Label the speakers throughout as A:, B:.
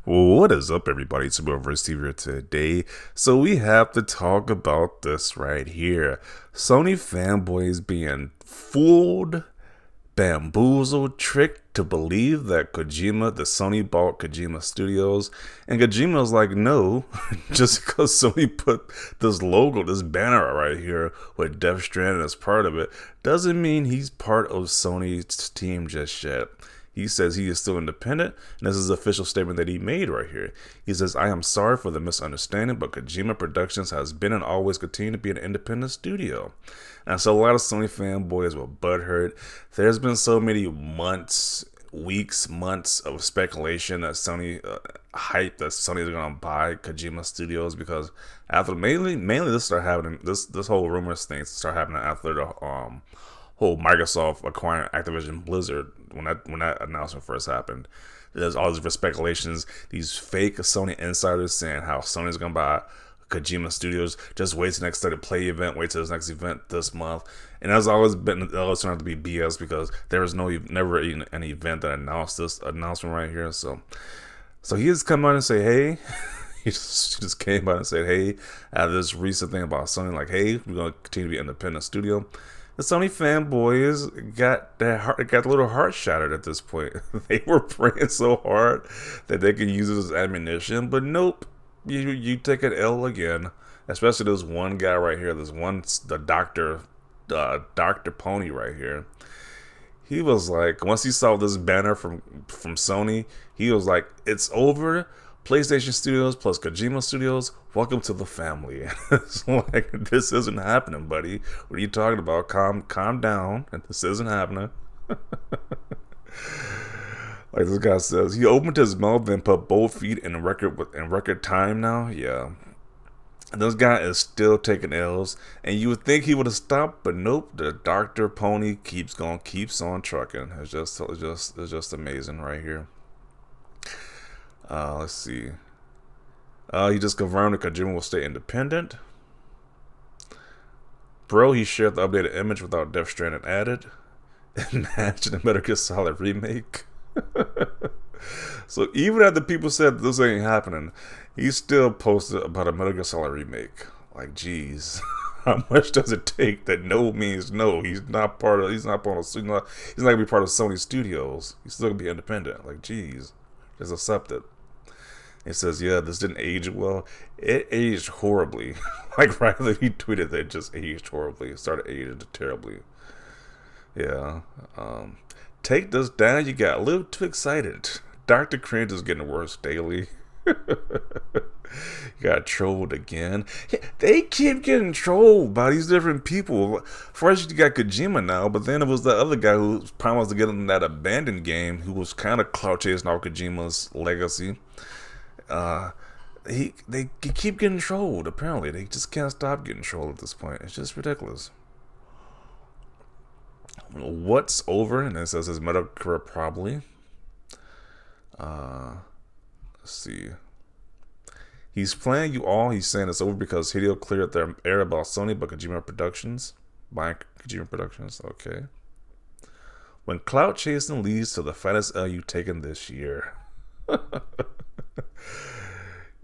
A: What is up, everybody? It's Super Steve here today. So we have to talk about this right here. Sony fanboys being fooled, bamboozled, tricked to believe that the Sony bought Kojima Studios, and Kojima was like, no, just because Sony put this logo, this banner right here with Death Stranding as part of it, doesn't mean he's part of Sony's team just yet. He says he is still independent, and this is the official statement that he made right here. He says, I am sorry for the misunderstanding, but Kojima Productions has been and always continue to be an independent studio. And so a lot of Sony fanboys were butthurt. There's been so many months of speculation that Sony, hype that Sony is going to buy Kojima Studios, because after mainly this started happening, this whole rumors thing started happening after the whole Microsoft acquiring Activision Blizzard, when that announcement first happened. There's all these speculations, these fake Sony insiders saying how Sony's gonna buy Kojima Studios. Just wait till the next State of Play event. Wait till this next event this month. And that's always turned out to be BS, because there was never even an event that announced this announcement right here. So he just come out and say, hey. He just came out and said, hey, I have this recent thing about Sony, like, hey, we're gonna continue to be an independent studio. The Sony fanboys got a little heart shattered at this point. They were praying so hard that they could use it as ammunition, but nope. You take an L again. Especially this one guy right here. The Dr. Pony right here. He was like, once he saw this banner from Sony, he was like, it's over. PlayStation Studios plus Kojima Studios, welcome to the family. It's like, this isn't happening, buddy. What are you talking about? Calm down. And this isn't happening. Like this guy says, he opened his mouth and put both feet in record time now. Yeah. And this guy is still taking L's, and you would think he would have stopped, but nope. The Dr. Pony keeps on trucking. It's just amazing right here. Let's see. He just confirmed that Kojima will stay independent. Bro, he shared the updated image without Death Stranding added. Imagine a Metal Gear Solid remake. So even after people said this ain't happening, he still posted about a Metal Gear Solid remake. Like, geez. How much does it take that no means no? He's not gonna be part of Sony Studios. He's still gonna be independent. Like, geez. Just accept it. It says, yeah, this didn't age well. It aged horribly. Like, right after he tweeted that, it just aged horribly. It started aging terribly. Yeah. Take this down. You got a little too excited. Dr. Cringe is getting worse daily. You got trolled again. They keep getting trolled by these different people. First you got Kojima now, but then it was the other guy who promised to get him that abandoned game, who was kind of clout chasing off Kojima's legacy. They keep getting trolled. Apparently, they just can't stop getting trolled at this point. It's just ridiculous. What's over? And it says his medical career probably. Let's see. He's playing you all. He's saying it's over because Hideo cleared their air about Sony, but Kojima Productions. Buying Kojima Productions. Okay. When clout chasing leads to the fattest L you've taken this year.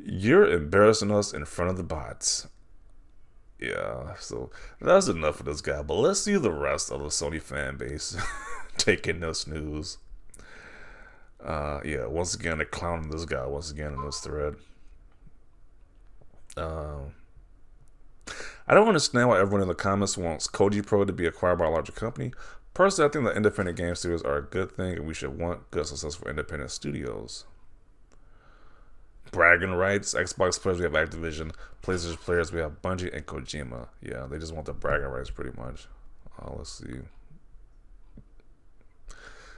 A: You're embarrassing us in front of the bots. Yeah, so that's enough of this guy. But let's see the rest of the Sony fan base taking this news. Yeah, once again, they're clowning this guy once again in this thread. I don't understand why everyone in the comments wants Koji Pro to be acquired by a larger company. Personally, I think that independent game studios are a good thing, and we should want good, successful independent studios. Bragging rights. Xbox players, we have Activision. PlayStation players, we have Bungie and Kojima. Yeah, they just want the bragging rights pretty much. Let's see.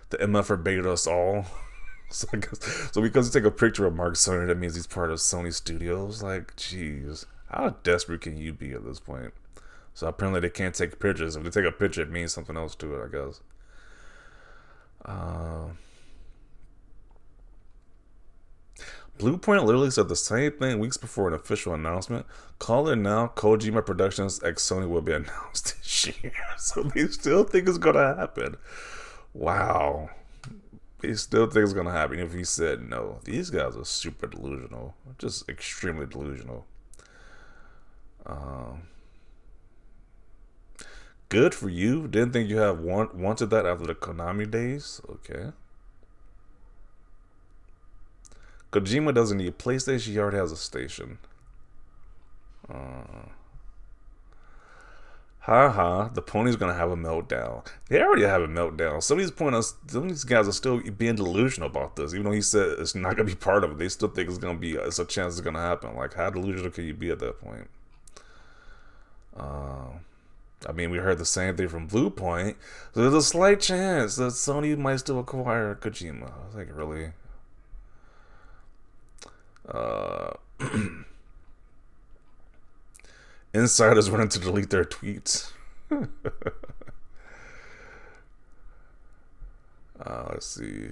A: The MF baited us all. So because you take a picture of Mark Cerny, that means he's part of Sony Studios. Like, jeez. How desperate can you be at this point? So apparently they can't take pictures. If they take a picture, it means something else to it, I guess. Blueprint literally said the same thing weeks before an official announcement. Call it now. Kojima Productions x Sony will be announced this year. So they still think it's going to happen. Wow. He still thinks it's gonna happen if he said no. These guys are super delusional, just extremely delusional. Um, Good for you. Didn't think you have wanted that after the Konami days. Okay. Kojima doesn't need a PlayStation. He already has a station. Uh, Haha, the pony's gonna have a meltdown. They already have a meltdown. Some of these guys are still being delusional about this, even though he said it's not gonna be part of it. They still think it's a chance it's gonna happen. Like, how delusional can you be at that point? Uh, I mean, we heard the same thing from Blue Point. So there's a slight chance that Sony might still acquire Kojima. I was like, really? Uh, Insiders wanting to delete their tweets. Let's see.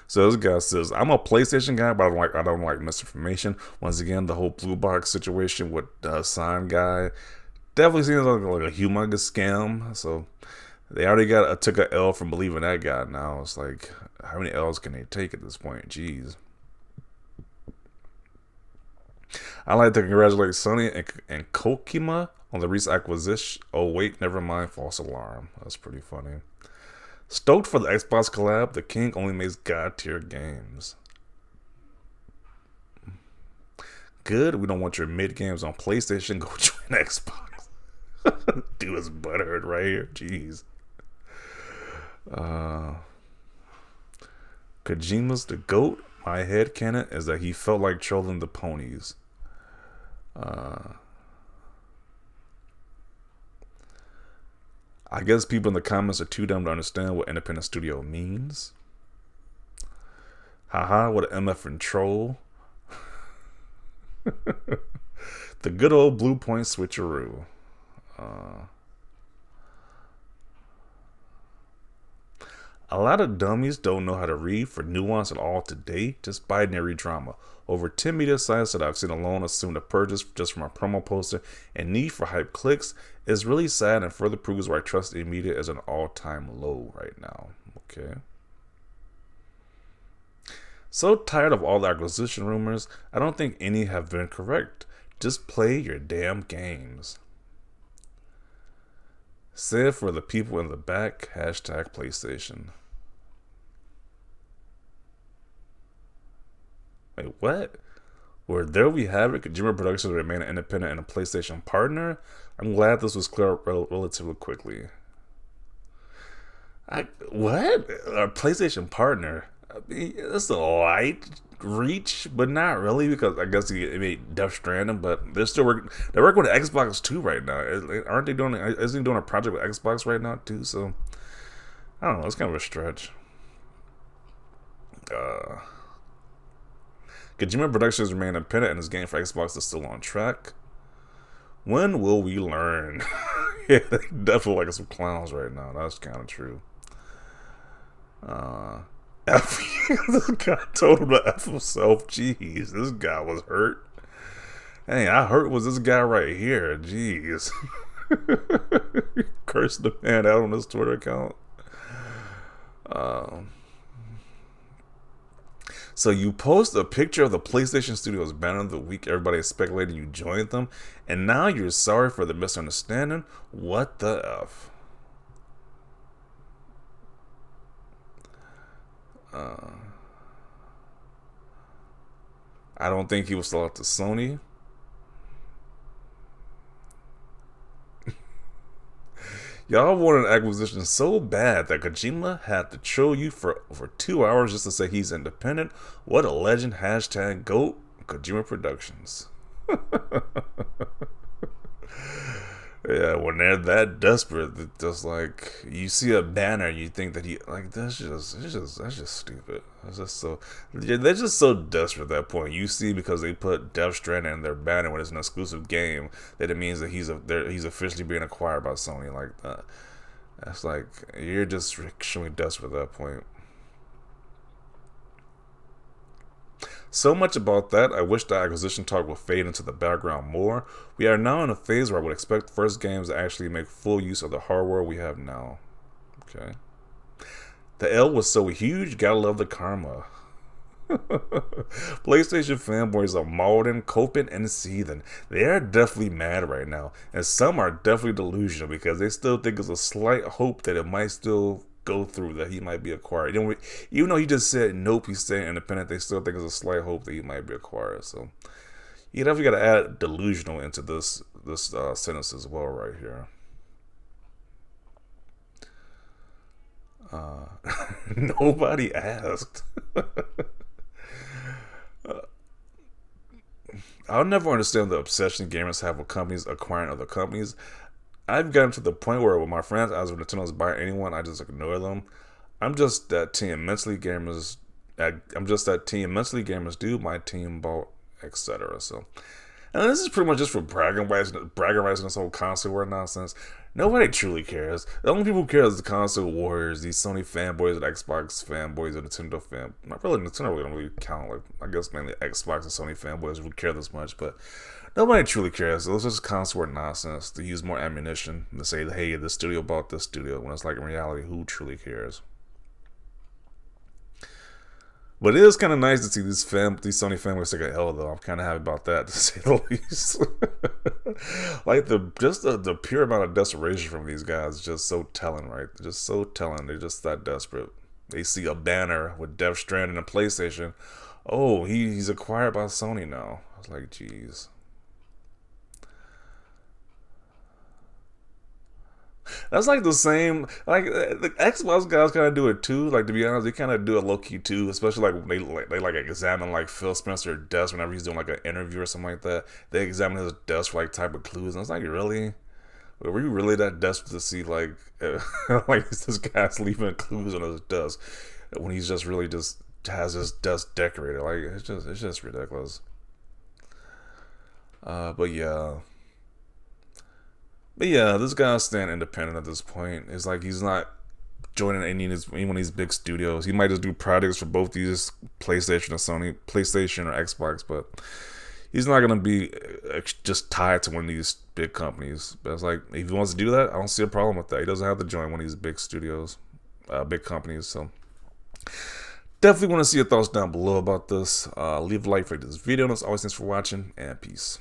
A: So this guy says, "I'm a PlayStation guy, but I don't like misinformation." Once again, the whole blue box situation with the sign guy definitely seems like a humongous scam. So they already took a L from believing that guy. Now it's like, how many L's can they take at this point? Jeez. I like to congratulate Sony and Kojima on the recent acquisition. Oh wait, never mind. False alarm. That's pretty funny. Stoked for the Xbox collab. The king only makes god tier games. Good. We don't want your mid games on PlayStation. Go join Xbox. Dude is butthurt right here. Jeez. Kojima's the GOAT. My headcanon is that he felt like trolling the ponies. I guess people in the comments are too dumb to understand what independent studio means. Haha, what an MF and troll. The good old Blue Point switcheroo. A lot of dummies don't know how to read for nuance at all today, just binary drama. Over 10 media sites that I've seen alone assume the purchase just from a promo poster and need for hype clicks is really sad and further proves why trust in media is an all-time low right now. Okay. So tired of all the acquisition rumors, I don't think any have been correct. Just play your damn games. Save for the people in the back, hashtag PlayStation. Wait, what? Where there we have it, Kojima Productions remain an independent and a PlayStation partner. I'm glad this was clear up relatively quickly. What? A PlayStation partner? I mean, that's a light reach, but not really, because I guess he made Death Stranding, but they're still working. They're working with Xbox too right now, aren't they? Isn't he doing a project with Xbox right now too? So I don't know. It's kind of a stretch. Kojima Productions remain independent, and his game for Xbox is still on track. When will we learn? Yeah, they definitely like some clowns right now. That's kind of true. This guy told him to F himself. Jeez, this guy was hurt. Hey, I hurt was this guy right here. Jeez. Cursed the man out on his Twitter account. So you post a picture of the PlayStation Studios banner the week everybody is speculating you joined them, and now you're sorry for the misunderstanding? What the F? I don't think he was still out to Sony. Y'all wanted an acquisition so bad that Kojima had to troll you for over 2 hours just to say he's independent. What a legend. Hashtag GOAT Kojima Productions. Yeah, when they're that desperate, just like you see a banner, you think that he like that's just stupid. That's just so they're just so desperate at that point. You see, because they put Death Stranding in their banner when it's an exclusive game, that it means that he's officially being acquired by Sony. Like that. That's like you're just extremely desperate at that point. So much about that, I wish the acquisition talk would fade into the background more. We are now in a phase where I would expect first games to actually make full use of the hardware we have now. Okay. The L was so huge, gotta love the karma. PlayStation fanboys are mauding, coping, and seething. They are definitely mad right now, and some are definitely delusional because they still think there's a slight hope that it might still go through, that he might be acquired. Even though he just said nope, he's staying independent, they still think there's a slight hope that he might be acquired. So you definitely got to add delusional into this sentence as well, right here. Uh, Nobody asked. I'll never understand the obsession gamers have with companies acquiring other companies. I've gotten to the point where with my friends, as when Nintendo's buying anyone, I just ignore them. I'm just that team. Mentally gamers. I'm just that team. Mentally gamers do. My team bought, etc. So, and this is pretty much just for bragging rights in this whole console war nonsense. Nobody truly cares. The only people who care is the console warriors, these Sony fanboys, and Xbox fanboys, and Nintendo fan. Not really Nintendo. Really don't really count. Like I guess mainly Xbox and Sony fanboys would care this much, but nobody truly cares. It's just console war nonsense to use more ammunition to say, hey, this studio bought this studio. When it's like in reality, who truly cares? But it is kind of nice to see these Sony families take a L, though. I'm kind of happy about that, to say the least. Like the pure amount of desperation from these guys is just so telling, right? They're just so telling. They're just that desperate. They see a banner with Death Stranding and PlayStation. Oh, he's acquired by Sony now. I was like, geez. That's like the same. Like the Xbox guys kind of do it too. Like to be honest, they kind of do it low key too. Especially like when they like examine like Phil Spencer's desk whenever he's doing like an interview or something like that. They examine his desk for like type of clues, and it's like, really, were you really that desperate to see like like this guy's leaving clues on his desk when he's just really just has his desk decorated? Like it's just ridiculous. But yeah. But yeah, this guy's staying independent at this point. It's like he's not joining any one of these big studios. He might just do projects for both these PlayStation or Sony, PlayStation or Xbox, but he's not gonna be just tied to one of these big companies. But it's like if he wants to do that, I don't see a problem with that. He doesn't have to join one of these big studios, big companies. So definitely want to see your thoughts down below about this. Leave a like for this video. And as always, thanks for watching, and peace.